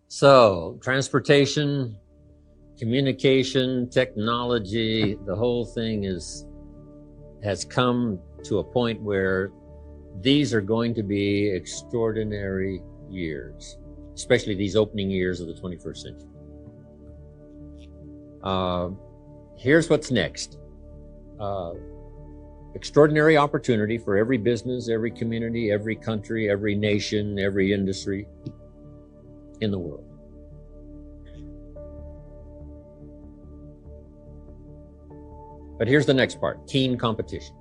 So, transportation, communication, technology, the whole thing has come to a point where these are going to be extraordinary years, especially these opening years of the 21st century. Here's what's next. Extraordinary opportunity for every business, every community, every country, every nation, every industry in the world. But here's the next part, keen competition.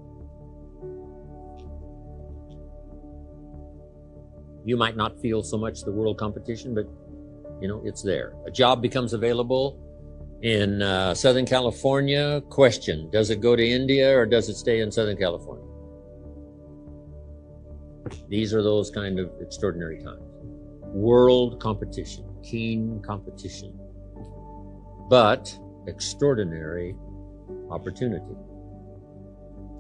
You might not feel so much the world competition, but it's there. A job becomes available in Southern California. Question, does it go to India or does it stay in Southern California? These are those kind of extraordinary times. World competition, keen competition, but extraordinary opportunity.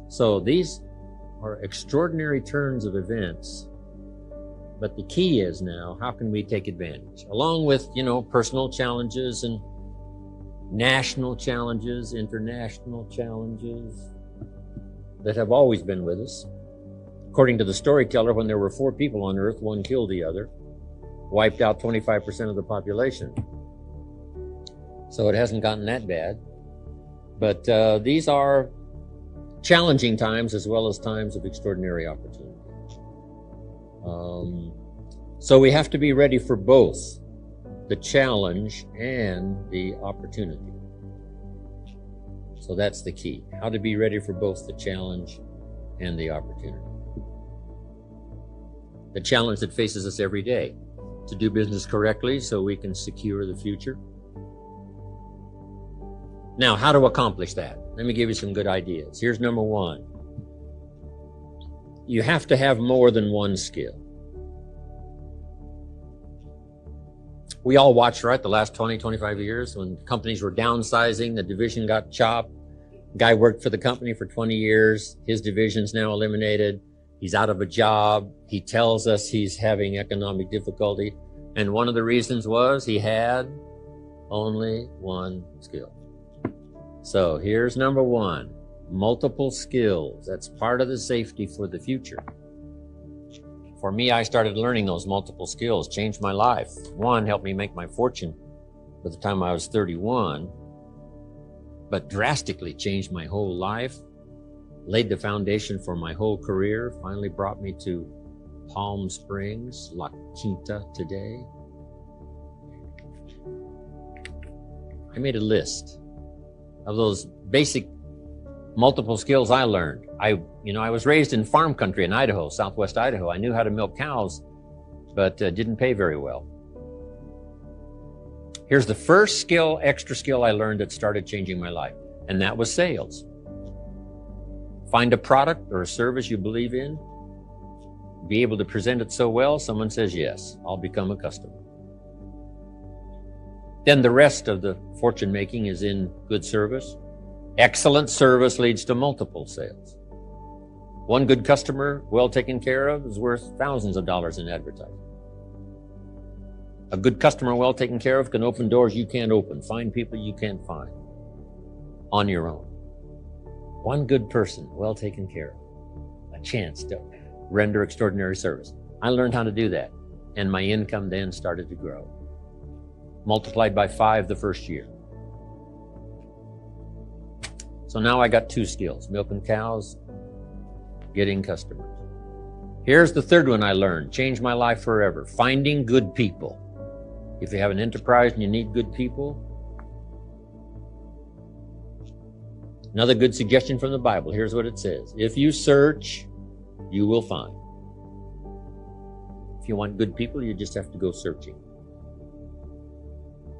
So these are extraordinary turns of events, but the key is now, how can we take advantage? Along with, personal challenges and national challenges, international challenges that have always been with us. According to the storyteller, when there were 4 people on earth, one killed the other, wiped out 25% of the population. So it hasn't gotten that bad. But these are challenging times as well as times of extraordinary opportunity. So we have to be ready for both the challenge and the opportunity. So that's the key, how to be ready for both the challenge and the opportunity. The challenge that faces us every day, to do business correctly so we can secure the future. Now, how to accomplish that? Let me give you some good ideas. Here's number 1. You have to have more than one skill. We all watched, right, the last 20, 25 years when companies were downsizing, the division got chopped. Guy worked for the company for 20 years. His division's now eliminated. He's out of a job. He tells us he's having economic difficulty. And one of the reasons was he had only one skill. So here's number 1, multiple skills. That's part of the safety for the future. For me, I started learning those multiple skills, changed my life. One helped me make my fortune by the time I was 31, but drastically changed my whole life, laid the foundation for my whole career, finally brought me to Palm Springs, La Quinta today. I made a list of those basic multiple skills I learned. I was raised in farm country in Idaho, southwest Idaho. I knew how to milk cows, but didn't pay very well. Here's the first extra skill I learned that started changing my life, and that was sales. Find a product or a service you believe in, be able to present it so well, someone says, yes, I'll become a customer. Then the rest of the fortune making is in good service. Excellent service leads to multiple sales. One good customer, well taken care of, is worth thousands of dollars in advertising. A good customer well taken care of can open doors you can't open, find people you can't find on your own. One good person well taken care of, a chance to render extraordinary service. I learned how to do that, and my income then started to grow. Multiplied by 5 the first year. So now I got 2 skills, milking cows, getting customers. Here's the third one I learned, changed my life forever, finding good people. If you have an enterprise and you need good people, another good suggestion from the Bible, here's what it says. If you search, you will find. If you want good people, you just have to go searching.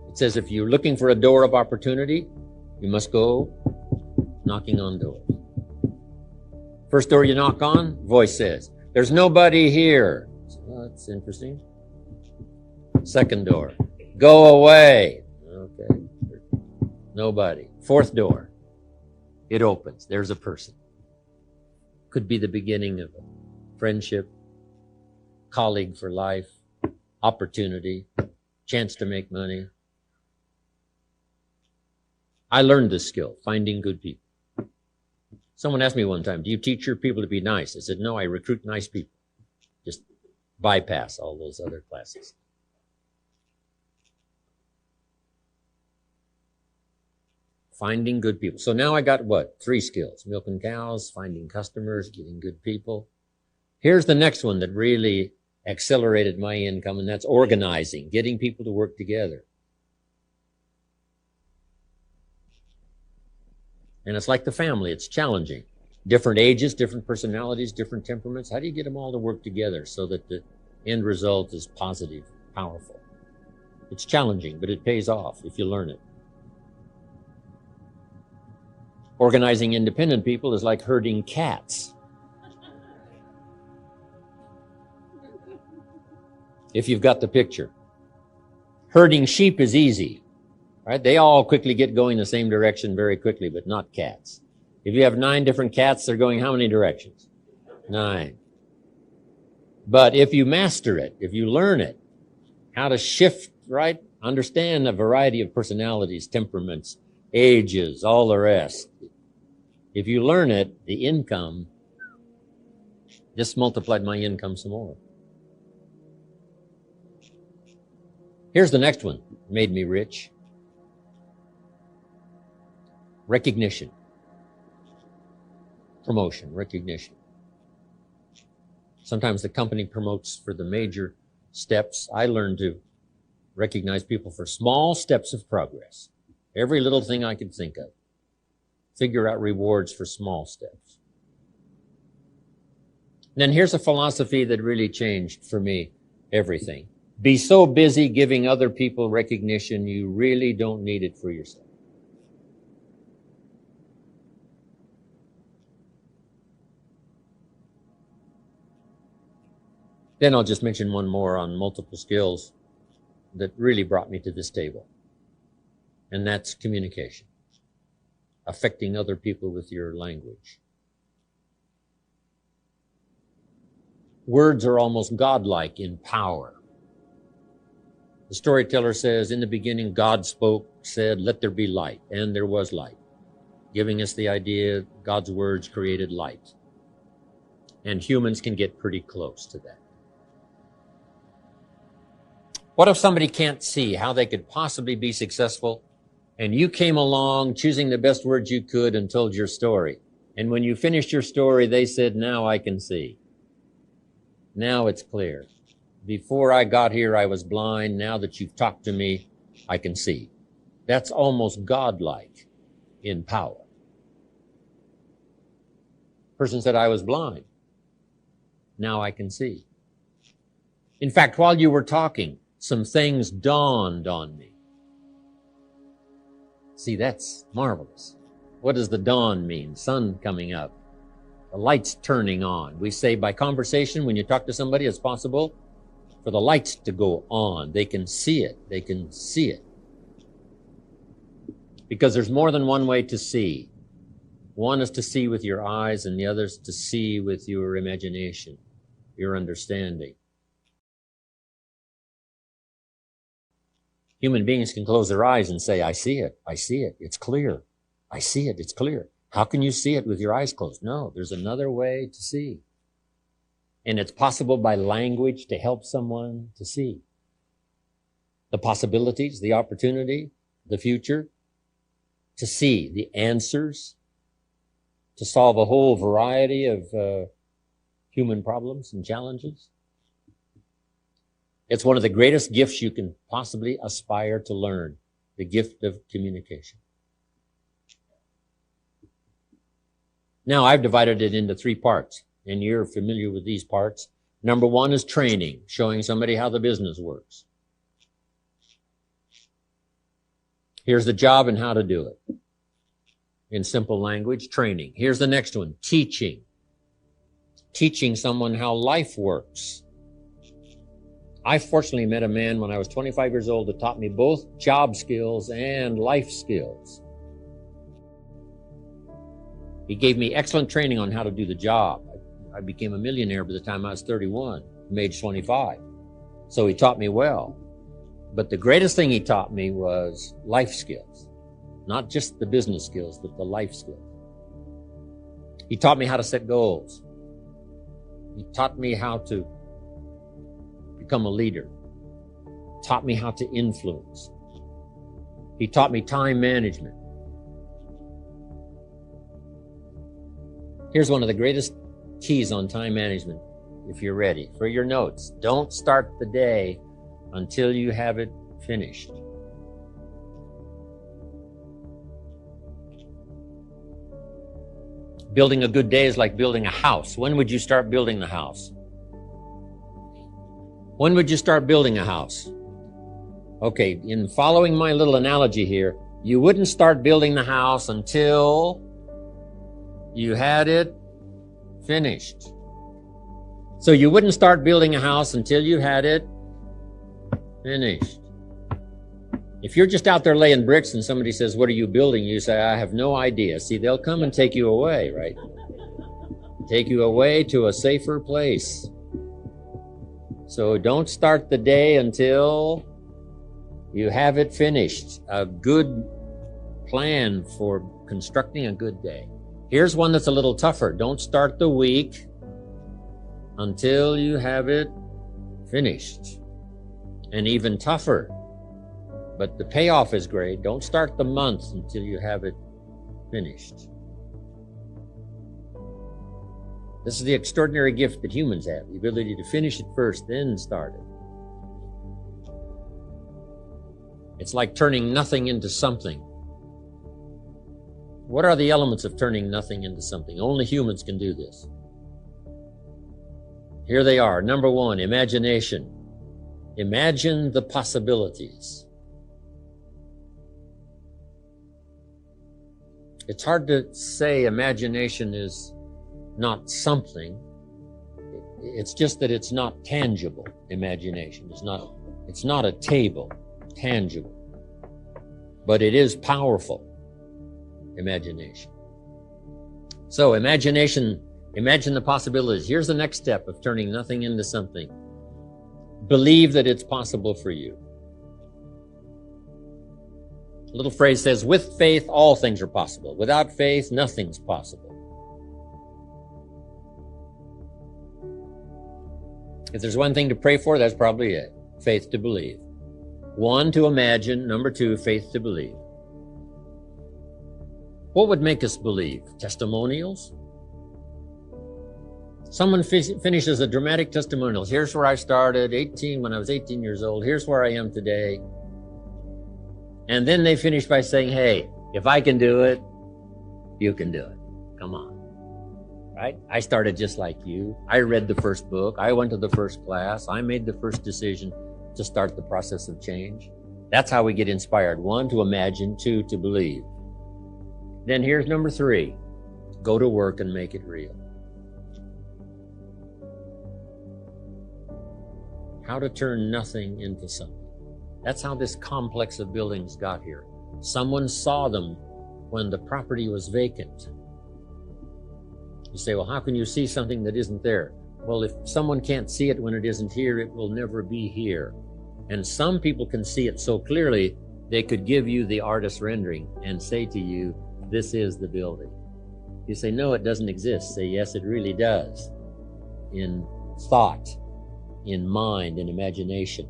It says if you're looking for a door of opportunity, you must go knocking on doors. First door you knock on, voice says, there's nobody here. Oh, that's interesting. Second door, go away. Okay, nobody. Fourth door, it opens. There's a person. Could be the beginning of a friendship, colleague for life, opportunity. chance to make money. I learned this skill, finding good people. Someone asked me one time, do you teach your people to be nice? I said, no, I recruit nice people. Just bypass all those other classes. Finding good people. So now I got what? 3 skills. Milking cows, finding customers, getting good people. Here's the next one that really accelerated my income, and that's organizing, getting people to work together. And it's like the family, it's challenging. Different ages, different personalities, different temperaments. How do you get them all to work together so that the end result is positive, powerful? It's challenging, but it pays off if you learn it. Organizing independent people is like herding cats. If you've got the picture. Herding sheep is easy. Right? They all quickly get going the same direction very quickly, but not cats. If you have 9 different cats, they're going how many directions? 9. But if you master it, if you learn it, how to shift, right? Understand a variety of personalities, temperaments, ages, all the rest. If you learn it, the income, just multiplied my income some more. Here's the next one, made me rich. Recognition. Promotion, recognition. Sometimes the company promotes for the major steps. I learned to recognize people for small steps of progress. Every little thing I could think of. Figure out rewards for small steps. And then here's a philosophy that really changed for me everything. Be so busy giving other people recognition, you really don't need it for yourself. Then I'll just mention one more on multiple skills that really brought me to this table. And that's communication. Affecting other people with your language. Words are almost godlike in power. The storyteller says, in the beginning, God spoke, said, let there be light, and there was light, giving us the idea God's words created light. And humans can get pretty close to that. What if somebody can't see how they could possibly be successful, and you came along choosing the best words you could and told your story? And when you finished your story, they said, now I can see. Now it's clear. Before I got here, I was blind. Now that you've talked to me, I can see. That's almost godlike in power. Person said, I was blind. Now I can see. In fact, while you were talking, some things dawned on me. See, that's marvelous. What does the dawn mean? Sun coming up. The lights turning on. We say by conversation, when you talk to somebody, it's possible for the lights to go on. They can see it. They can see it. Because there's more than one way to see. One is to see with your eyes, and the other is to see with your imagination, your understanding. Human beings can close their eyes and say, I see it, it's clear. I see it, it's clear. How can you see it with your eyes closed? No, there's another way to see. And it's possible by language to help someone to see. The possibilities, the opportunity, the future, to see the answers, to solve a whole variety of human problems and challenges. It's one of the greatest gifts you can possibly aspire to learn, the gift of communication. Now, I've divided it into 3 parts, and you're familiar with these parts. Number 1 is training, showing somebody how the business works. Here's the job and how to do it. In simple language, training. Here's the next one, teaching. Teaching someone how life works. I fortunately met a man when I was 25 years old that taught me both job skills and life skills. He gave me excellent training on how to do the job. I became a millionaire by the time I was 31, from age 25. So he taught me well. But the greatest thing he taught me was life skills. Not just the business skills, but the life skills. He taught me how to set goals. He taught me how to become a leader. Taught me how to influence. He taught me time management. Here's one of the greatest keys on time management, if you're ready. For your notes, don't start the day until you have it finished. Building a good day is like building a house. When would you start building the house? When would you start building a house? Okay, in following my little analogy here, you wouldn't start building the house until you had it finished. So you wouldn't start building a house until you had it finished. If you're just out there laying bricks and somebody says, "What are you building?" You say, "I have no idea." See, they'll come and take you away, right? Take you away to a safer place. So don't start the day until you have it finished. A good plan for constructing a good day. Here's one that's a little tougher. Don't start the week until you have it finished. And even tougher, but the payoff is great. Don't start the month until you have it finished. This is the extraordinary gift that humans have, the ability to finish it first, then start it. It's like turning nothing into something. What are the elements of turning nothing into something? Only humans can do this. Here they are. Number one, imagination. Imagine the possibilities. It's hard to say imagination is not something. It's just that it's not tangible. Imagination is not, it's not a table, tangible. But it is powerful. Imagination. So imagination, imagine the possibilities. Here's the next step of turning nothing into something. Believe that it's possible for you. A little phrase says, with faith, all things are possible. Without faith, nothing's possible. If there's one thing to pray for, that's probably it. Faith to believe. One, to imagine. Number two, faith to believe. What would make us believe? Testimonials? Someone finishes a dramatic testimonial. Here's where I started, when I was 18 years old. Here's where I am today. And then they finish by saying, hey, if I can do it, you can do it. Come on. Right? I started just like you. I read the first book. I went to the first class. I made the first decision to start the process of change. That's how we get inspired. One, to imagine. Two, to believe. Then here's number three. Go to work and make it real. How to turn nothing into something. That's how this complex of buildings got here. Someone saw them when the property was vacant. You say, well, how can you see something that isn't there? Well, if someone can't see it when it isn't here, it will never be here. And some people can see it so clearly, they could give you the artist's rendering and say to you, this is the building. You say, no, it doesn't exist. Say, yes, it really does. In thought, in mind, in imagination.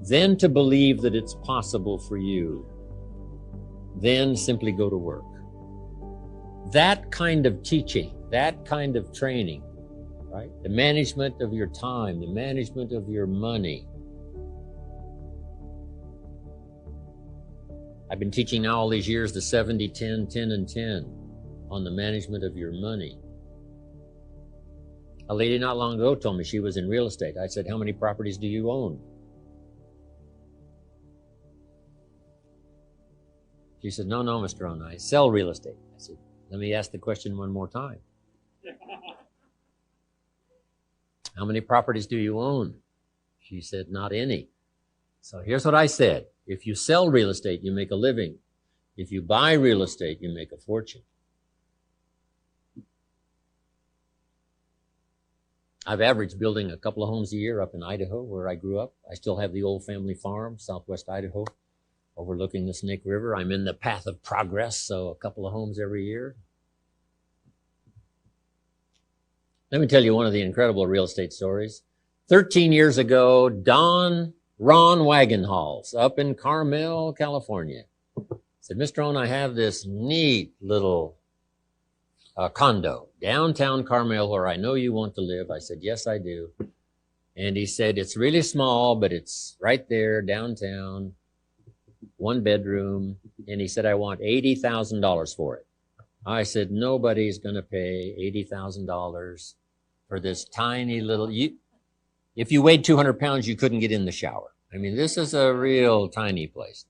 Then to believe that it's possible for you. Then simply go to work. That kind of teaching, that kind of training, right? The management of your time, the management of your money. I've been teaching now all these years the 70, 10, 10, and 10 on the management of your money. A lady not long ago told me she was in real estate. I said, how many properties do you own? She said, no, Mr. Rohn, I sell real estate. I said, let me ask the question one more time. How many properties do you own? She said, not any. So here's what I said. If you sell real estate, you make a living. If you buy real estate, you make a fortune. I've averaged building a couple of homes a year up in Idaho, where I grew up. I still have the old family farm, southwest Idaho, overlooking the Snake River. I'm in the path of progress, so a couple of homes every year. Let me tell you one of the incredible real estate stories. 13 years ago, Rohn Wagenhals up in Carmel, California, said, Mr. Rohn, I have this neat little condo downtown Carmel where I know you want to live. I said, yes, I do. And he said, it's really small, but it's right there downtown, 1 bedroom. And he said, I want $80,000 for it. I said, nobody's going to pay $80,000 for this tiny little, if you weighed 200 pounds, you couldn't get in the shower. I mean, this is a real tiny place.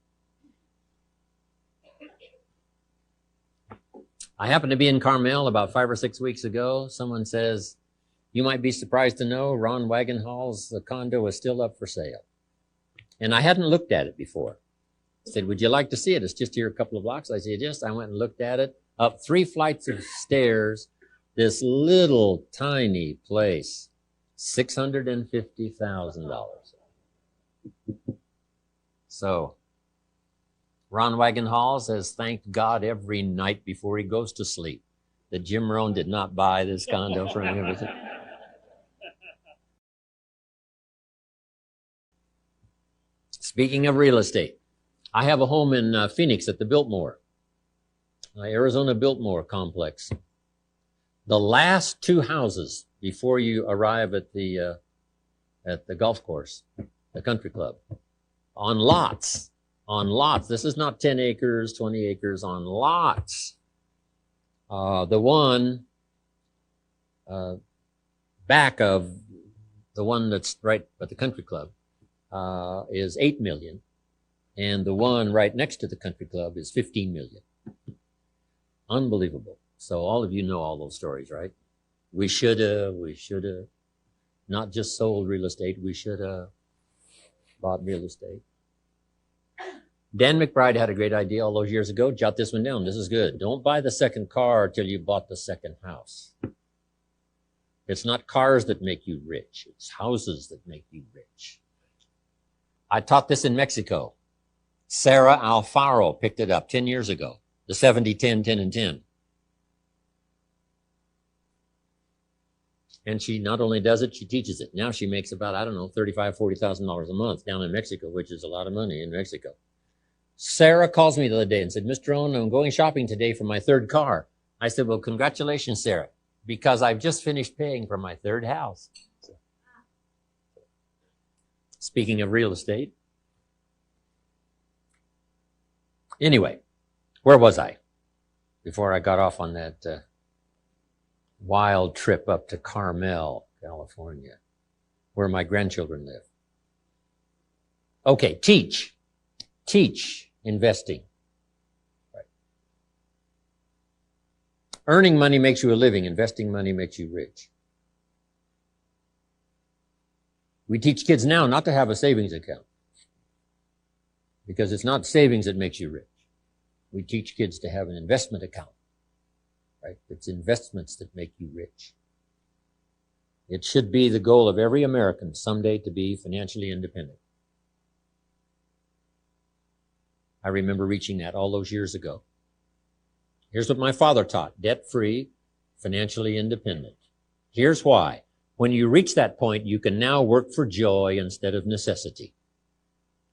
I happened to be in Carmel about 5 or 6 weeks ago. Someone says, you might be surprised to know Rohn Wagenhals' condo is still up for sale. And I hadn't looked at it before. I said, would you like to see it? It's just here a couple of blocks. I said, yes. I went and looked at it. Up 3 flights of stairs, this little tiny place, $650,000. So Rohn Wagenhals has thanked God every night before he goes to sleep that Jim Rohn did not buy this condo for him. Speaking of real estate, I have a home in Phoenix at the Biltmore, Arizona Biltmore complex. The last 2 houses before you arrive at the golf course, the country club, on lots. This is not 10 acres, 20 acres, on lots. The one back of the one that's right at the country club is $8 million. And the one right next to the country club is $15 million. Unbelievable. So all of you know all those stories, right? We should have not just sold real estate, we should have bought real estate. Dan McBride had a great idea all those years ago. Jot this one down. This is good. Don't buy the second car till you bought the second house. It's not cars that make you rich. It's houses that make you rich. I taught this in Mexico. Sarah Alfaro picked it up 10 years ago. The 70-10, 10 and 10. And she not only does it, she teaches it. Now she makes about, $35,000, $40,000 a month down in Mexico, which is a lot of money in Mexico. Sarah calls me the other day and said, Mr. Rohn, I'm going shopping today for my 3rd car. I said, well, congratulations, Sarah, because I've just finished paying for my 3rd house. Speaking of real estate. Anyway, where was I before I got off on that wild trip up to Carmel, California, where my grandchildren live? Okay, teach investing. Right. Earning money makes you a living. Investing money makes you rich. We teach kids now not to have a savings account because it's not savings that makes you rich. We teach kids to have an investment account. Right? It's investments that make you rich. It should be the goal of every American someday to be financially independent. I remember reaching that all those years ago. Here's what my father taught: debt-free, financially independent. Here's why. When you reach that point, you can now work for joy instead of necessity.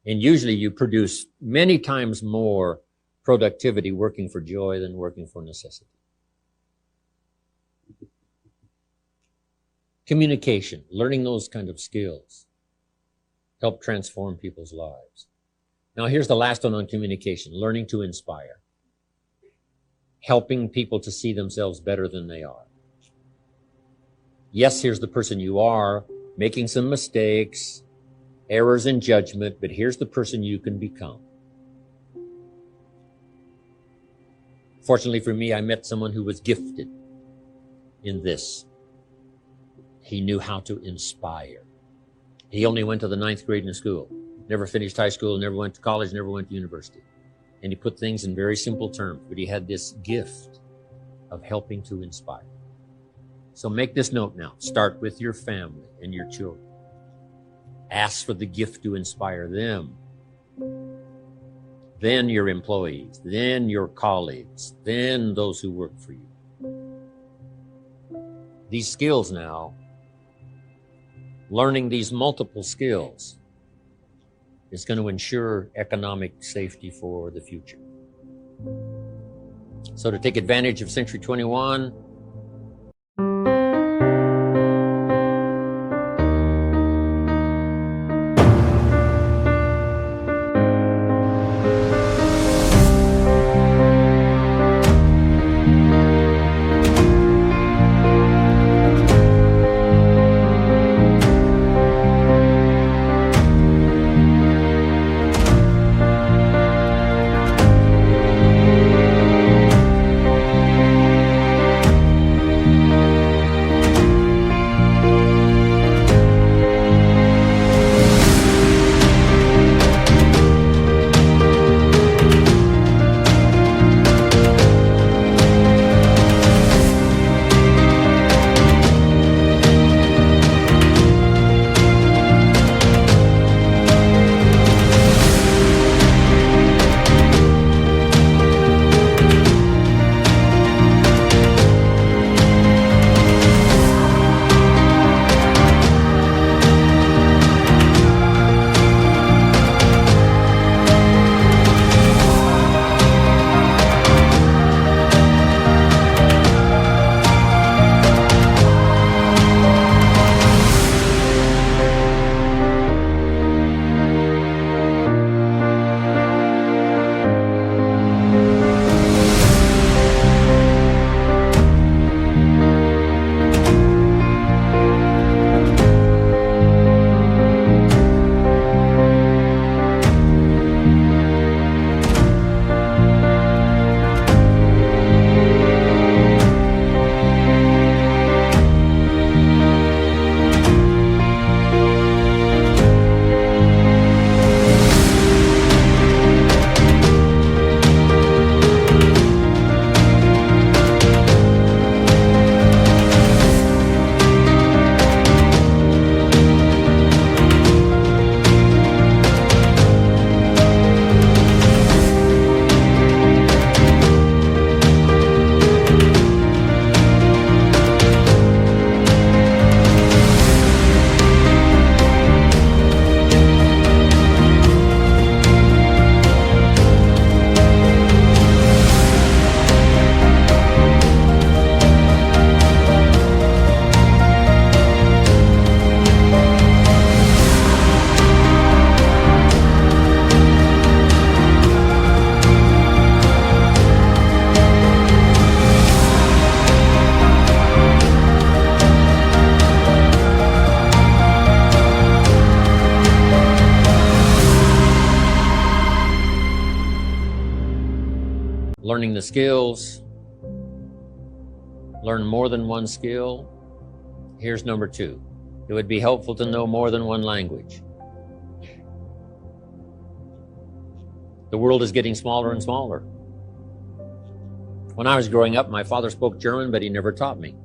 And usually you produce many times more productivity working for joy than working for necessity. Communication, learning those kind of skills, help transform people's lives. Now here's the last one on communication: learning to inspire. Helping people to see themselves better than they are. Yes, here's the person you are, making some mistakes, errors in judgment, but here's the person you can become. Fortunately for me, I met someone who was gifted in this. He knew how to inspire. He only went to the 9th grade in school, never finished high school, never went to college, never went to university. And he put things in very simple terms, but he had this gift of helping to inspire. So make this note now. Start with your family and your children. Ask for the gift to inspire them. Then your employees, then your colleagues, then those who work for you. These skills now, learning these multiple skills is going to ensure economic safety for the future. So to take advantage of Century 21, learning the skills, learn more than one skill. Here's number 2. It would be helpful to know more than one language. The world is getting smaller and smaller. When I was growing up, my father spoke German, but he never taught me.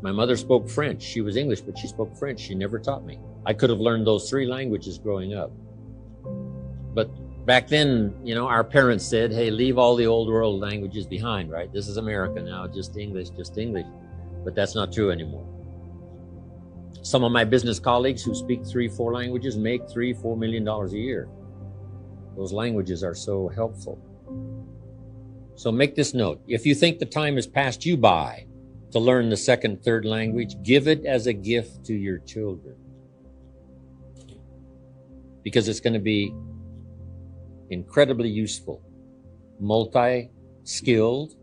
My mother spoke French. She was English, but she spoke French. She never taught me. I could have learned those 3 languages growing up. But back then, our parents said, hey, leave all the old world languages behind, right? This is America now, just English, just English. But that's not true anymore. Some of my business colleagues who speak 3-4 languages make $3-4 million a year. Those languages are so helpful. So make this note. If you think the time has passed you by to learn the 2nd, 3rd language, give it as a gift to your children. Because it's going to be incredibly useful, multi-skilled,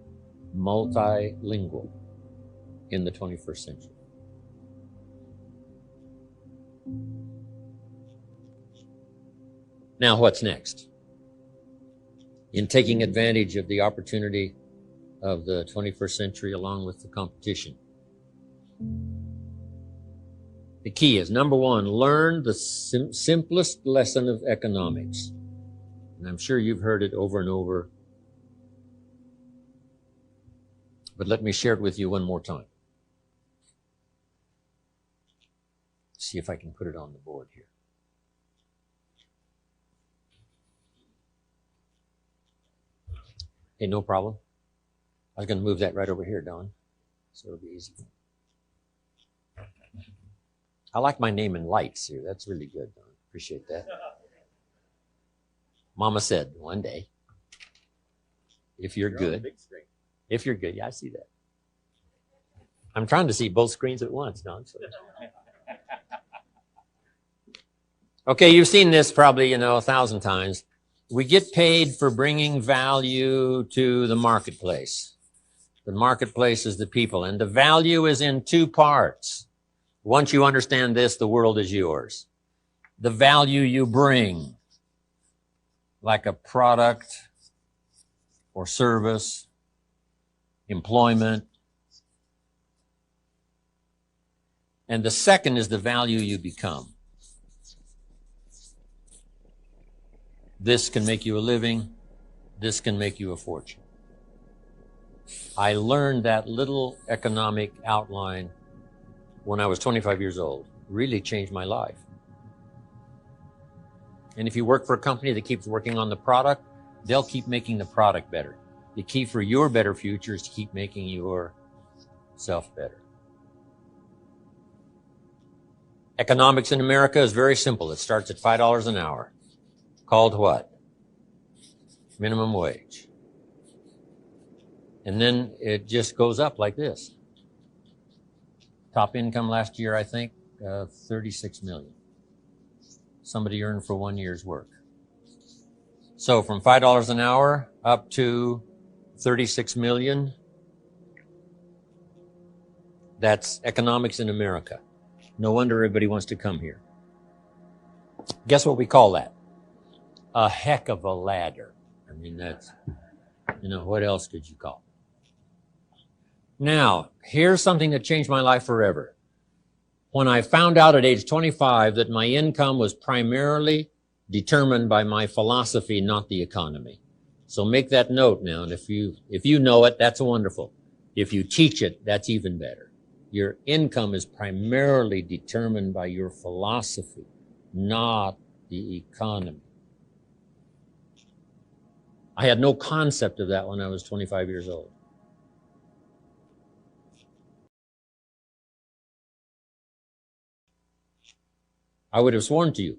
multilingual in the 21st century. Now, what's next? In taking advantage of the opportunity of the 21st century along with the competition. The key is, number 1, learn the simplest lesson of economics. And I'm sure you've heard it over and over. But let me share it with you one more time. See if I can put it on the board here. Hey, no problem. I was going to move that right over here, Don, so it'll be easy. I like my name in lights here. That's really good, Don. Appreciate that. Mama said one day, if you're good. If you're good. Yeah, I see that. I'm trying to see both screens at once, Don. So. Okay, you've seen this probably, 1,000 times. We get paid for bringing value to the marketplace. The marketplace is the people, and the value is in two parts. Once you understand this, the world is yours. The value you bring, like a product or service, employment. And the second is the value you become. This can make you a living. This can make you a fortune. I learned that little economic outline when I was 25 years old. Really changed my life. And if you work for a company that keeps working on the product, they'll keep making the product better. The key for your better future is to keep making yourself better. Economics in America is very simple. It starts at $5 an hour. Called what? Minimum wage. And then it just goes up like this. Top income last year, I think, 36 million. Somebody earned for 1 year's work. So from $5 an hour up to 36 million, that's economics in America. No wonder everybody wants to come here. Guess what we call that? A heck of a ladder. I mean, that's, what else could you call it? Now, here's something that changed my life forever. When I found out at age 25 that my income was primarily determined by my philosophy, not the economy. So make that note now, and if you know it, that's wonderful. If you teach it, that's even better. Your income is primarily determined by your philosophy, not the economy. I had no concept of that when I was 25 years old. I would have sworn to you.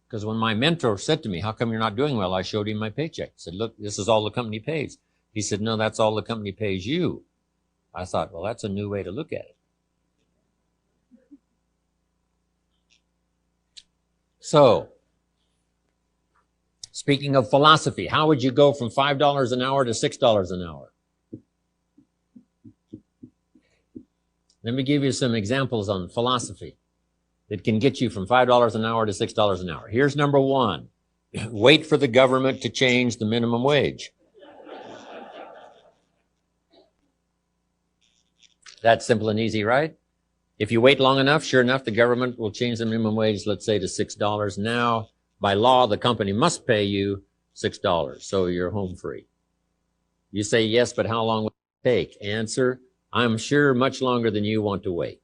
Because when my mentor said to me, how come you're not doing well? I showed him my paycheck. I said, look, this is all the company pays. He said, no, that's all the company pays you. I thought, well, that's a new way to look at it. So, speaking of philosophy, how would you go from $5 an hour to $6 an hour? Let me give you some examples on philosophy that can get you from $5 an hour to $6 an hour. Here's number one. Wait for the government to change the minimum wage. That's simple and easy, right? If you wait long enough, sure enough, the government will change the minimum wage, let's say, to $6. Now, by law, the company must pay you $6, so you're home free. You say, yes, but how long will it take? Answer, I'm sure much longer than you want to wait.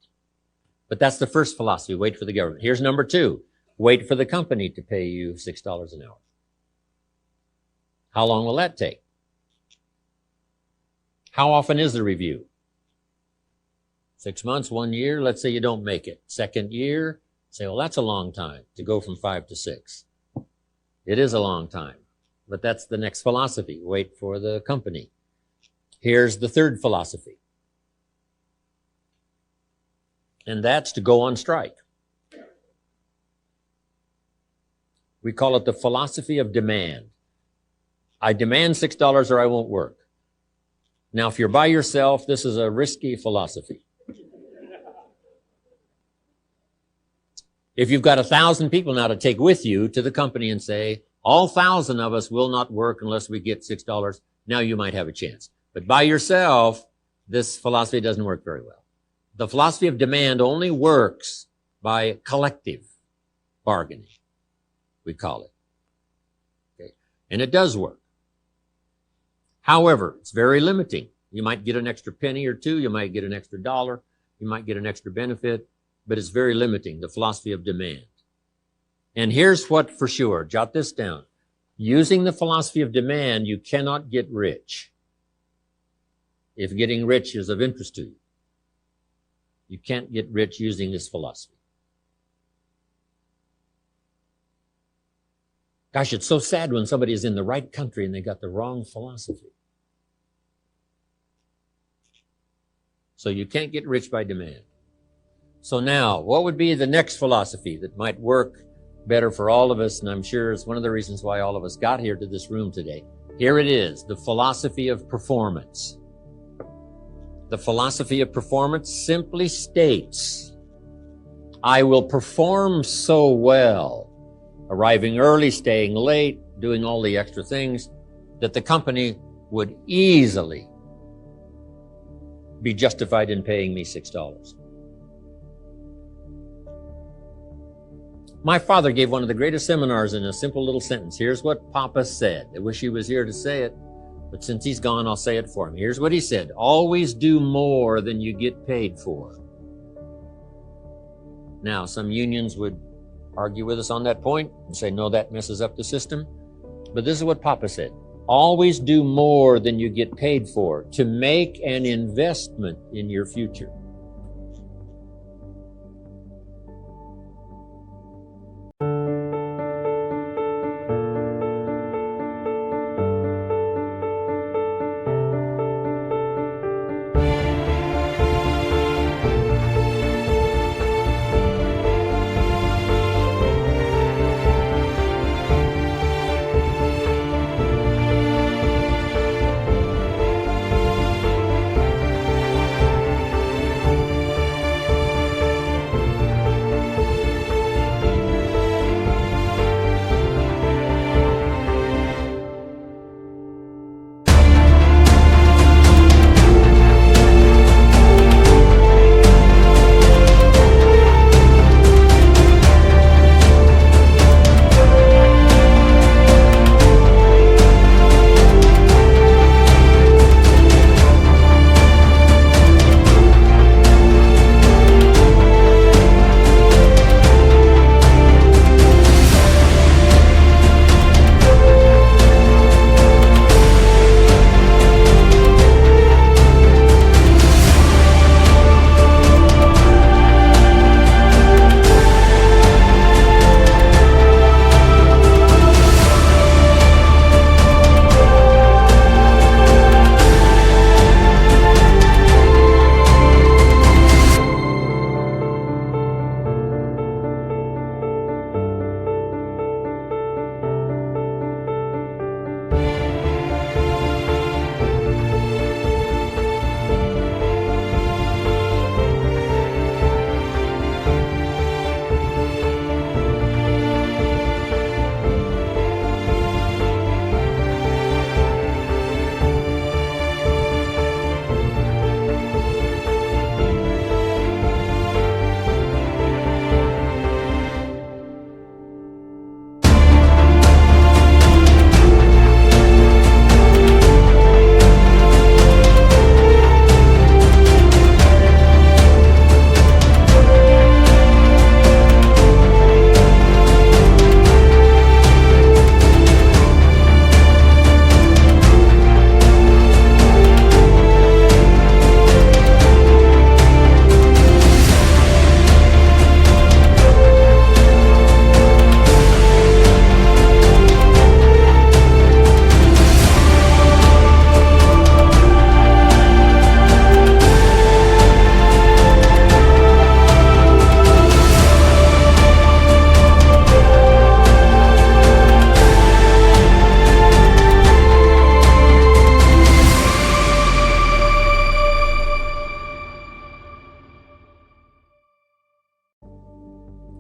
But that's the first philosophy, wait for the government. Here's number two, wait for the company to pay you $6 an hour. How long will that take? How often is the review? 6 months, 1 year, let's say you don't make it. Second year, say, well, that's a long time to go from 5 to 6. It is a long time, but that's the next philosophy, wait for the company. Here's the third philosophy. And that's to go on strike. We call it the philosophy of demand. I demand $6 or I won't work. Now, if you're by yourself, this is a risky philosophy. If you've got 1,000 people now to take with you to the company and say, all 1,000 of us will not work unless we get $6, now you might have a chance. But by yourself, this philosophy doesn't work very well. The philosophy of demand only works by collective bargaining, we call it. Okay? And it does work. However, it's very limiting. You might get an extra penny or two. You might get an extra dollar. You might get an extra benefit. but it's very limiting, the philosophy of demand. And here's what for sure, jot this down. Using the philosophy of demand, you cannot get rich. If getting rich is of interest to you, you can't get rich using this philosophy. Gosh, it's so sad when somebody is in the right country and they got the wrong philosophy. So you can't get rich by demand. So now, what would be the next philosophy that might work better for all of us? And I'm sure it's one of the reasons why all of us got here to this room today. Here it is, the philosophy of performance. The philosophy of performance simply states, I will perform so well, arriving early, staying late, doing all the extra things, that the company would easily be justified in paying me $6. My father gave one of the greatest seminars in a simple little sentence. Here's what Papa said. I wish he was here to say it, but since he's gone, I'll say it for him. Here's what he said. Always do more than you get paid for. Now, some unions would argue with us on that point and say, no, that messes up the system. But this is what Papa said. Always do more than you get paid for to make an investment in your future.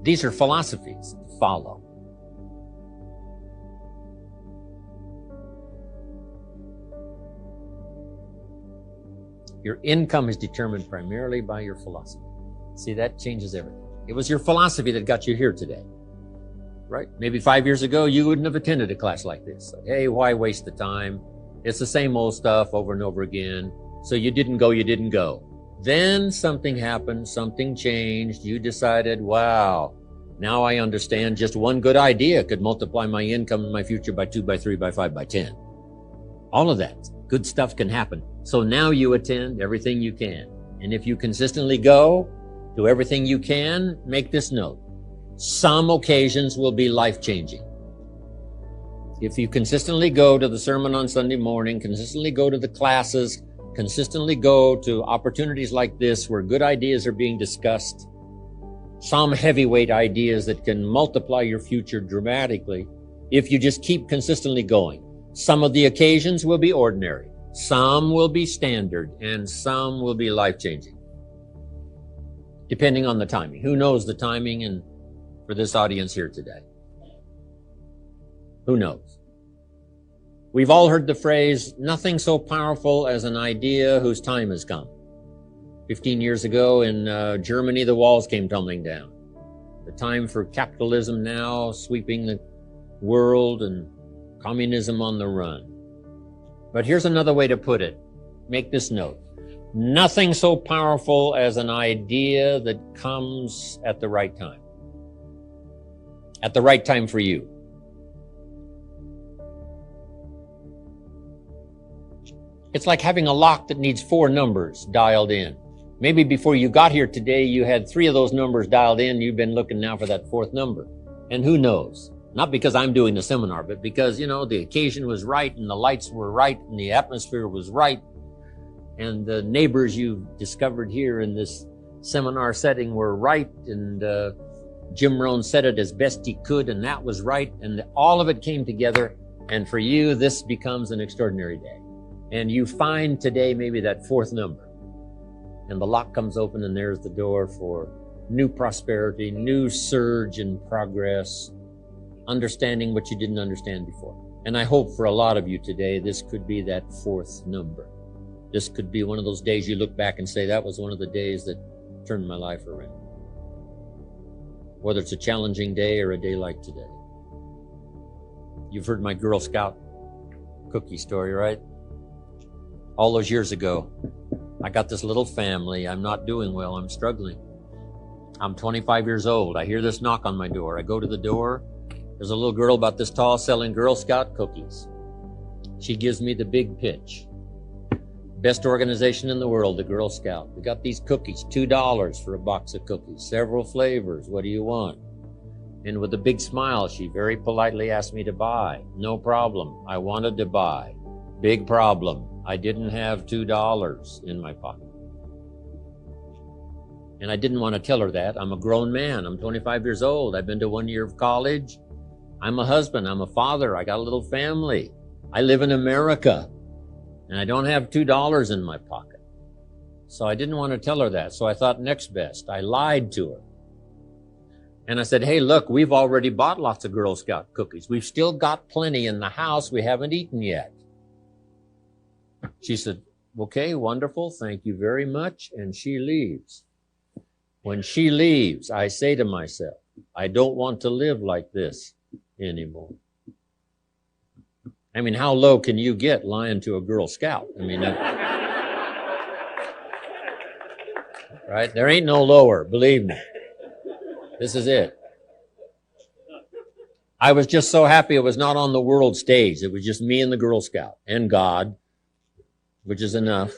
These are philosophies to follow. Your income is determined primarily by your philosophy. See, that changes everything. It was your philosophy that got you here today, right? Maybe 5 years ago, you wouldn't have attended a class like this. So, hey, why waste the time? It's the same old stuff over and over again. So you didn't go. Then something happened, something changed. You decided, wow, now I understand just one good idea could multiply my income in my future by 2, by 3, by 5, by 10. All of that good stuff can happen. So now you attend everything you can. And if you consistently go to everything you can, make this note. Some occasions will be life-changing. If you consistently go to the sermon on Sunday morning, consistently go to the classes, consistently go to opportunities like this where good ideas are being discussed, some heavyweight ideas that can multiply your future dramatically, if you just keep consistently going. Some of the occasions will be ordinary, some will be standard, and some will be life-changing, depending on the timing. Who knows the timing and for this audience here today? Who knows? We've all heard the phrase, nothing so powerful as an idea whose time has come. 15 years ago in Germany, the walls came tumbling down. The time for capitalism now sweeping the world and communism on the run. But here's another way to put it. Make this note. Nothing so powerful as an idea that comes at the right time. At the right time for you. It's like having a lock that needs 4 numbers dialed in. Maybe before you got here today, you had 3 of those numbers dialed in. You've been looking now for that 4th number. And who knows? Not because I'm doing the seminar, but because, the occasion was right and the lights were right and the atmosphere was right. And the neighbors you've discovered here in this seminar setting were right. And Jim Rohn said it as best he could, and that was right. And all of it came together. And for you, this becomes an extraordinary day. And you find today maybe that 4th number. And the lock comes open and there's the door for new prosperity, new surge in progress, understanding what you didn't understand before. And I hope for a lot of you today, this could be that 4th number. This could be one of those days you look back and say, that was one of the days that turned my life around. Whether it's a challenging day or a day like today. You've heard my Girl Scout cookie story, right? All those years ago, I got this little family. I'm not doing well. I'm struggling. I'm 25 years old. I hear this knock on my door. I go to the door. There's a little girl about this tall selling Girl Scout cookies. She gives me the big pitch. Best organization in the world, the Girl Scout. We got these cookies, $2 for a box of cookies, several flavors. What do you want? And with a big smile, she very politely asked me to buy. No problem. I wanted to buy. Big problem. I didn't have $2 in my pocket. And I didn't want to tell her that. I'm a grown man. I'm 25 years old. I've been to 1 year of college. I'm a husband. I'm a father. I got a little family. I live in America. And I don't have $2 in my pocket. So I didn't want to tell her that. So I thought next best. I lied to her. And I said, hey, look, we've already bought lots of Girl Scout cookies. We've still got plenty in the house we haven't eaten yet. She said, okay, wonderful. Thank you very much. And she leaves. When she leaves, I say to myself, I don't want to live like this anymore. I mean, how low can you get lying to a Girl Scout? I mean, right? There ain't no lower, believe me. This is it. I was just so happy it was not on the world stage. It was just me and the Girl Scout and God, which is enough.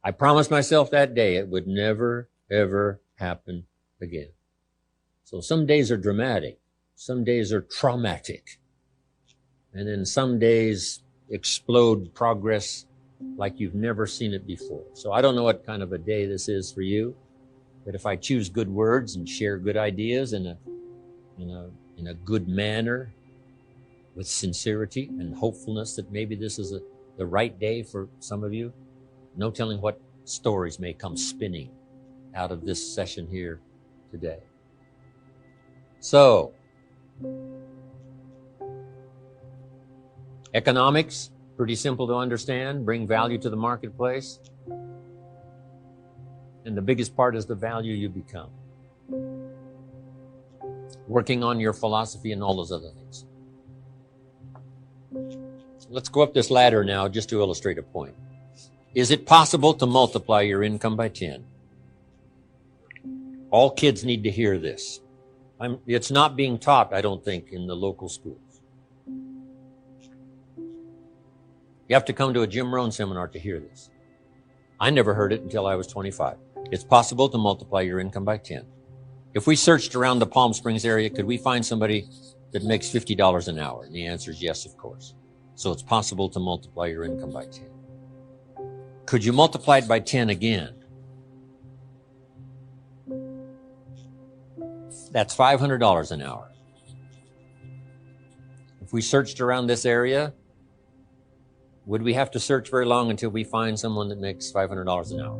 I promised myself that day it would never, ever happen again. So some days are dramatic. Some days are traumatic. And then some days explode progress like you've never seen it before. So I don't know what kind of a day this is for you, but if I choose good words and share good ideas in a good manner, with sincerity and hopefulness that maybe this is the right day for some of you, no telling what stories may come spinning out of this session here today. So, economics, pretty simple to understand, bring value to the marketplace. And the biggest part is the value you become. Working on your philosophy and all those other things. Let's go up this ladder now just to illustrate a point. Is it possible to multiply your income by 10? All kids need to hear this. It's not being taught, I don't think, in the local schools. You have to come to a Jim Rohn seminar to hear this. I never heard it until I was 25. It's possible to multiply your income by 10. If we searched around the Palm Springs area, could we find somebody that makes $50 an hour? And the answer is yes, of course. So it's possible to multiply your income by 10. Could you multiply it by 10 again? That's $500 an hour. If we searched around this area, would we have to search very long until we find someone that makes $500 an hour?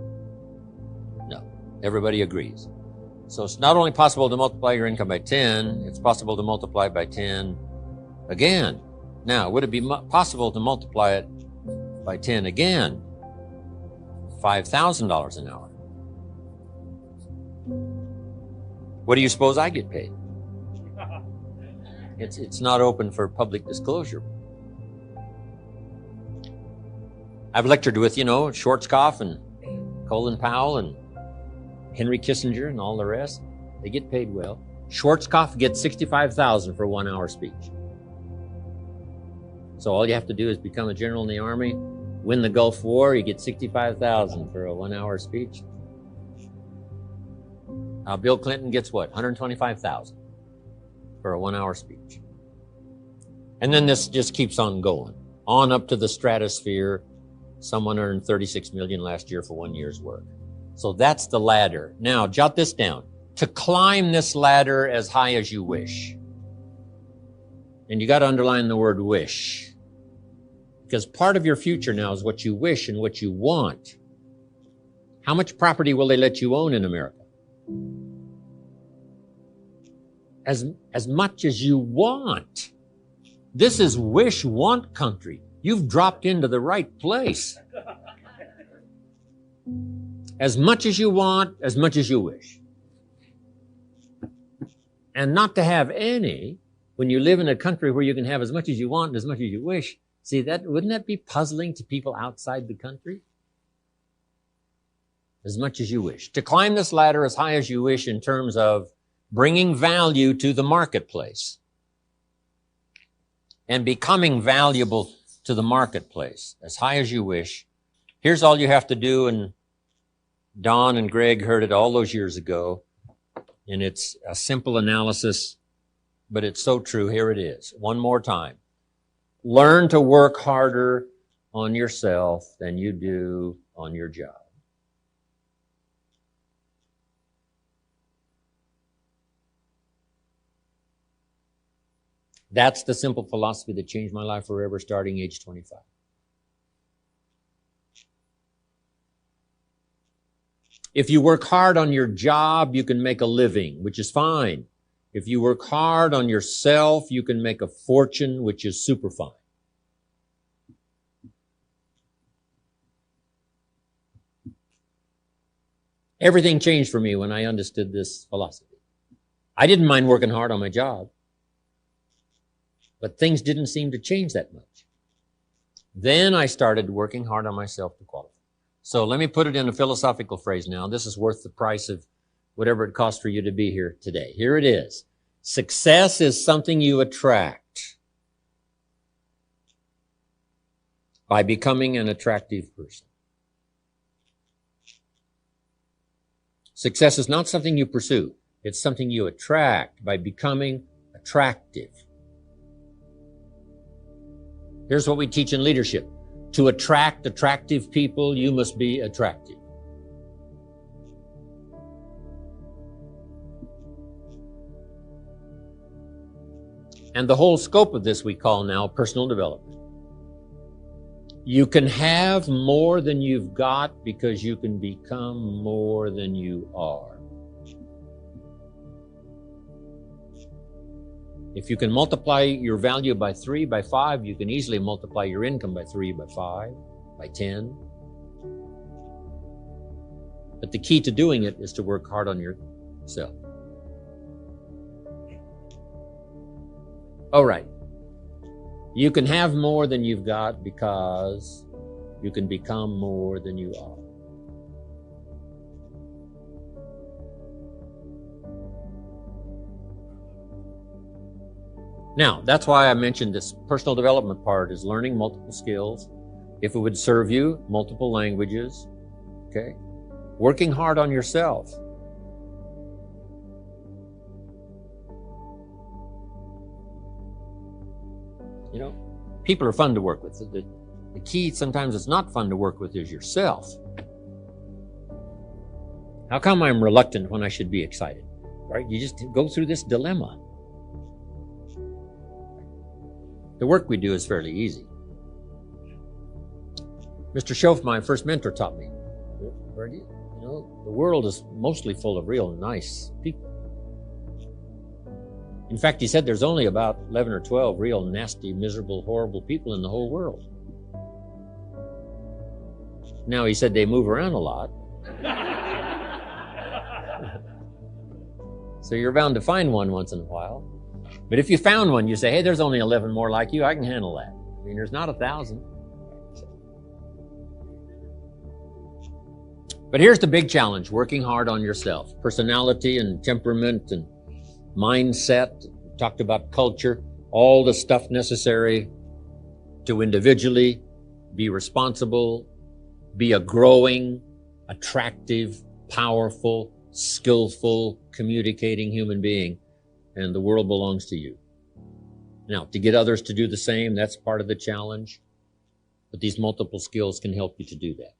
No. Everybody agrees. So it's not only possible to multiply your income by 10, it's possible to multiply by 10 again. Now, would it be possible to multiply it by 10 again? $5,000 an hour. What do you suppose I get paid? It's not open for public disclosure. I've lectured with, Schwarzkopf and Colin Powell and Henry Kissinger and all the rest. They get paid well. Schwarzkopf gets $65,000 for a 1 hour speech. So all you have to do is become a general in the Army, win the Gulf War, you get $65,000 for a 1 hour speech. Bill Clinton gets what? $125,000 for a 1 hour speech. And then this just keeps on going, on up to the stratosphere. Someone earned $36 million last year for 1 year's work. So that's the ladder. Now, jot this down. To climb this ladder as high as you wish. And you got to underline the word wish. Because part of your future now is what you wish and what you want. How much property will they let you own in America? As much as you want. This is wish-want country. You've dropped into the right place. As much as you want, as much as you wish. And not to have any, when you live in a country where you can have as much as you want and as much as you wish, see, wouldn't that be puzzling to people outside the country? As much as you wish. To climb this ladder as high as you wish in terms of bringing value to the marketplace and becoming valuable to the marketplace as high as you wish. Here's all you have to do, and Don and Greg heard it all those years ago, and it's a simple analysis, but it's so true. Here it is. One more time. Learn to work harder on yourself than you do on your job. That's the simple philosophy that changed my life forever starting age 25. If you work hard on your job, you can make a living, which is fine. If you work hard on yourself, you can make a fortune, which is super fine. Everything changed for me when I understood this philosophy. I didn't mind working hard on my job, but things didn't seem to change that much. Then I started working hard on myself to qualify. So let me put it in a philosophical phrase now. This is worth the price of whatever it costs for you to be here today. Here it is. Success is something you attract by becoming an attractive person. Success is not something you pursue. It's something you attract by becoming attractive. Here's what we teach in leadership. To attract attractive people, you must be attractive. And the whole scope of this we call now personal development. You can have more than you've got because you can become more than you are. If you can multiply your value by 3, by 5, you can easily multiply your income by 3, by 5, by 10. But the key to doing it is to work hard on yourself. All right. You can have more than you've got because you can become more than you are. Now, that's why I mentioned this personal development part is learning multiple skills. If it would serve you, multiple languages, okay? Working hard on yourself. You know, people are fun to work with. The key sometimes it's not fun to work with is yourself. How come I'm reluctant when I should be excited? Right? You just go through this dilemma. The work we do is fairly easy. Mr. Schoaf, my first mentor, taught me, you know, the world is mostly full of real nice people. In fact, he said there's only about 11 or 12 real nasty, miserable, horrible people in the whole world. Now, he said they move around a lot. So you're bound to find one once in a while. But if you found one, you say, hey, there's only 11 more like you, I can handle that. I mean, there's not 1,000. But here's the big challenge, working hard on yourself. Personality and temperament and mindset, talked about culture, all the stuff necessary to individually be responsible, be a growing, attractive, powerful, skillful, communicating human being. And the world belongs to you. Now, to get others to do the same, that's part of the challenge. But these multiple skills can help you to do that.